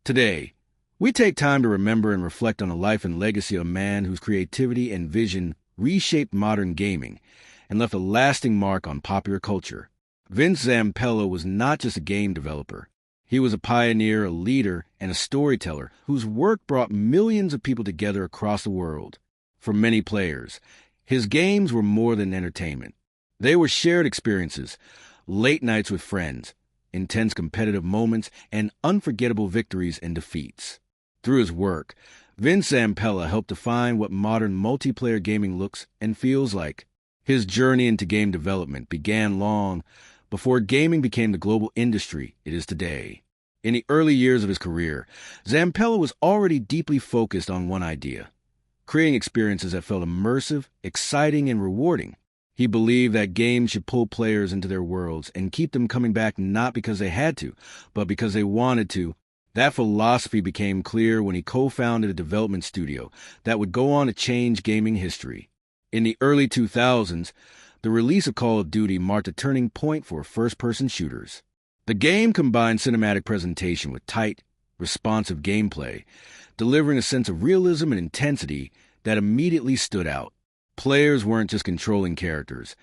Today, we take time to remember and reflect on the life and legacy of a man whose creativity and vision reshaped modern gaming and left a lasting mark on popular culture. Vince Zampella was not just a game developer. He was a pioneer, a leader, and a storyteller whose work brought millions of people together across the world. For many players, his games were more than entertainment. They were shared experiences, late nights with friends, intense competitive moments, and unforgettable victories and defeats. Through his work, Vince Zampella helped define what modern multiplayer gaming looks and feels like. His journey into game development began long before gaming became the global industry it is today. In the early years of his career, Zampella was already deeply focused on one idea: creating experiences that felt immersive, exciting, and rewarding. He believed that games should pull players into their worlds and keep them coming back not because they had to, but because they wanted to. That philosophy became clear when he co-founded a development studio that would go on to change gaming history. In the early 2000s, the release of Call of Duty marked a turning point for first-person shooters. The game combined cinematic presentation with tight, responsive gameplay, delivering a sense of realism and intensity that immediately stood out. Players weren't just controlling characters.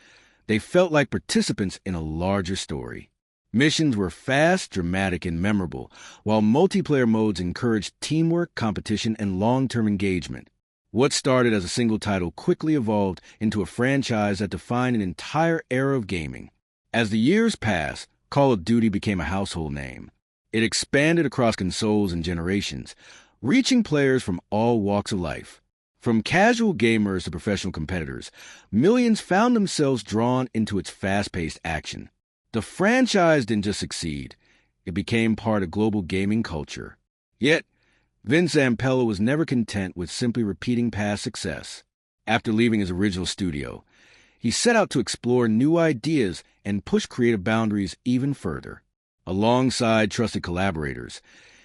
They felt like participants in a larger story. Missions were fast, dramatic, and memorable, while multiplayer modes encouraged teamwork, competition, and long-term engagement. What started as a single title quickly evolved into a franchise that defined an entire era of gaming. As the years passed, Call of Duty became a household name. It expanded across consoles and generations, reaching players from all walks of life. From casual gamers to professional competitors, millions found themselves drawn into its fast-paced action. The franchise didn't just succeed, it became part of global gaming culture. Yet, Vince Zampella was never content with simply repeating past success. After leaving his original studio, he set out to explore new ideas and push creative boundaries even further. Alongside trusted collaborators,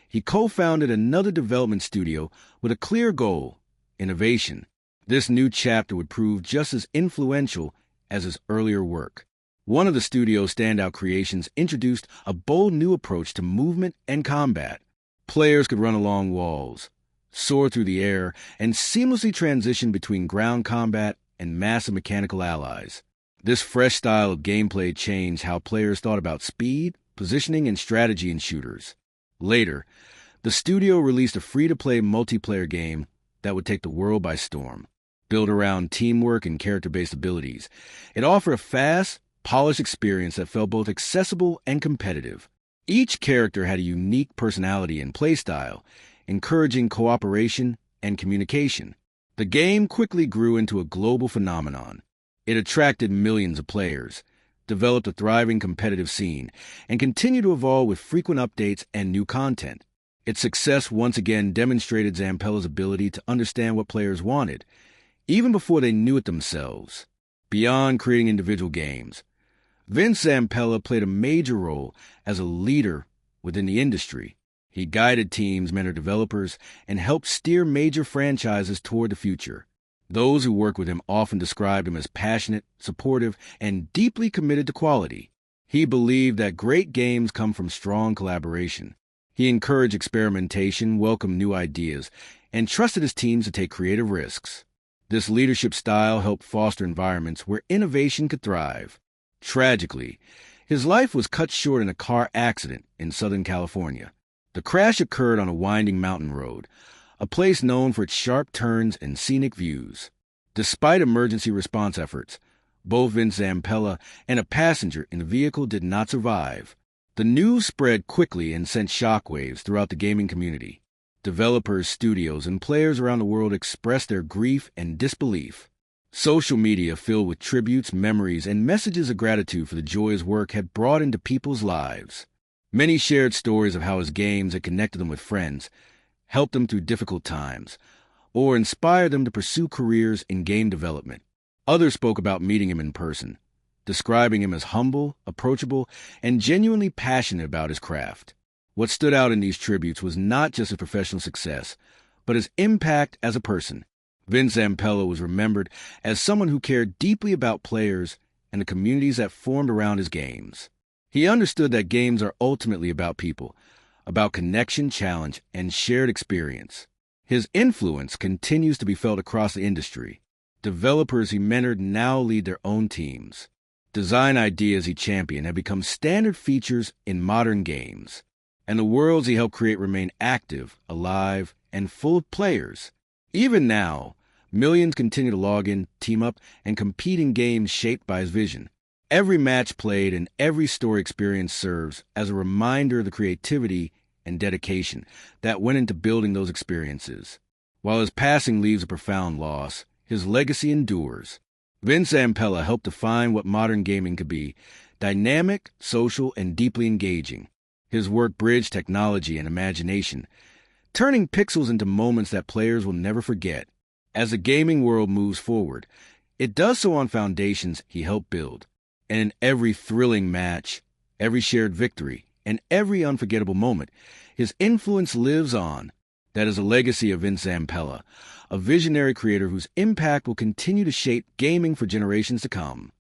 he co-founded another development studio with a clear goal: innovation. This new chapter would prove just as influential as his earlier work. One of the studio's standout creations introduced a bold new approach to movement and combat. Players could run along walls, soar through the air, and seamlessly transition between ground combat and massive mechanical allies. This fresh style of gameplay changed how players thought about speed, positioning, and strategy in shooters. Later, the studio released a free-to-play multiplayer game that would take the world by storm. Built around teamwork and character-based abilities, it offered a fast, polished experience that felt both accessible and competitive. Each character had a unique personality and playstyle, encouraging cooperation and communication. The game quickly grew into a global phenomenon. It attracted millions of players, developed a thriving competitive scene, and continued to evolve with frequent updates and new content. Its success once again demonstrated Zampella's ability to understand what players wanted, even before they knew it themselves. Beyond creating individual games, Vince Zampella played a major role as a leader within the industry. He guided teams, mentored developers, and helped steer major franchises toward the future. Those who worked with him often described him as passionate, supportive, and deeply committed to quality. He believed that great games come from strong collaboration. He encouraged experimentation, welcomed new ideas, and trusted his teams to take creative risks. This leadership style helped foster environments where innovation could thrive. Tragically, his life was cut short in a car accident in Southern California. The crash occurred on a winding mountain road, a place known for its sharp turns and scenic views. Despite emergency response efforts, both Vince Zampella and a passenger in the vehicle did not survive. The news spread quickly and sent shockwaves throughout the gaming community. Developers, studios, and players around the world expressed their grief and disbelief. Social media filled with tributes, memories, and messages of gratitude for the joy his work had brought into people's lives. Many shared stories of how his games had connected them with friends, helped them through difficult times, or inspired them to pursue careers in game development. Others spoke about meeting him in person, describing him as humble, approachable, and genuinely passionate about his craft. What stood out in these tributes was not just his professional success, but his impact as a person. Vince Zampella was remembered as someone who cared deeply about players and the communities that formed around his games. He understood that games are ultimately about people, about connection, challenge, and shared experience. His influence continues to be felt across the industry. Developers he mentored now lead their own teams. Design ideas he championed have become standard features in modern games, and the worlds he helped create remain active, alive, and full of players. Even now, millions continue to log in, team up, and compete in games shaped by his vision. Every match played and every story experience serves as a reminder of the creativity and dedication that went into building those experiences. While his passing leaves a profound loss, his legacy endures. Vince Zampella helped define what modern gaming could be: dynamic, social, and deeply engaging. His work bridged technology and imagination, turning pixels into moments that players will never forget. As the gaming world moves forward, it does so on foundations he helped build. And in every thrilling match, every shared victory, and every unforgettable moment, his influence lives on. That is a legacy of Vince Zampella, a visionary creator whose impact will continue to shape gaming for generations to come.